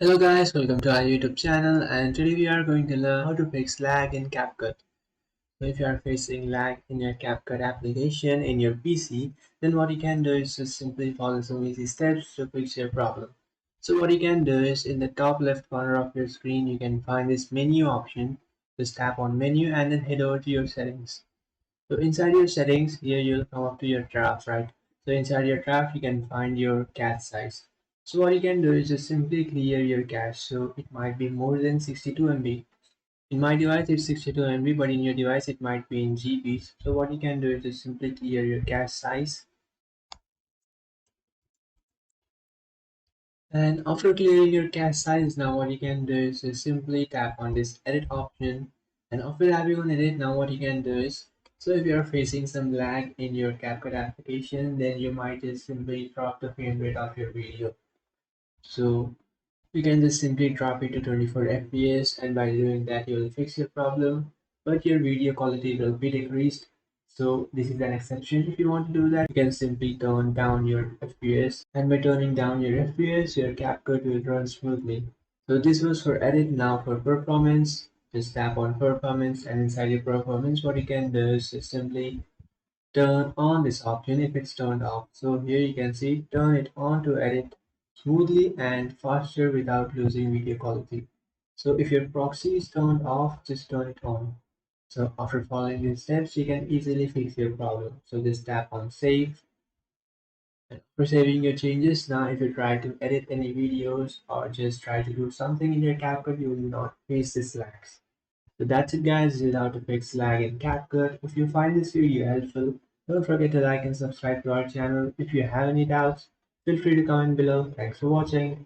Hello guys, welcome to our YouTube channel, and today we are going to learn how to fix lag in CapCut. So if you are facing lag in your CapCut application in your PC, then what you can do is just simply follow some easy steps to fix your problem. So what you can do is in the top left corner of your screen you can find this menu option. Just tap on menu and then head over to your settings. So inside your settings, here you'll come up to your draft, right? So inside your draft, you can find your cache size. So what you can do is just simply clear your cache. So it might be more than 62 MB. In my device, it's 62 MB, but in your device, it might be in GBs. So what you can do is just simply clear your cache size. And after clearing your cache size, now what you can do is just simply tap on this edit option. And after tapping on edit, now what you can do is, so if you are facing some lag in your CapCut application, then you might just simply drop the frame rate of your video. So you can just simply drop it to 24 FPS, and by doing that you will fix your problem, but your video quality will be decreased. So this is an exception. If you want to do that, you can simply turn down your FPS, and by turning down your FPS, your CapCut will run smoothly. So this was for edit. Now for performance, just tap on performance, and inside your performance, what you can do is just simply turn on this option if it's turned off. So here you can see turn it on to edit smoothly and faster without losing video quality. So if your proxy is turned off, just turn it on. So after following these steps, you can easily fix your problem. So just tap on save. And after saving your changes, now if you try to edit any videos or just try to do something in your CapCut, you will not face this lags. So that's it guys, this is how to fix lag in CapCut. If you find this video helpful, don't forget to like and subscribe to our channel. If you have any doubts, feel free to comment below. Thanks for watching.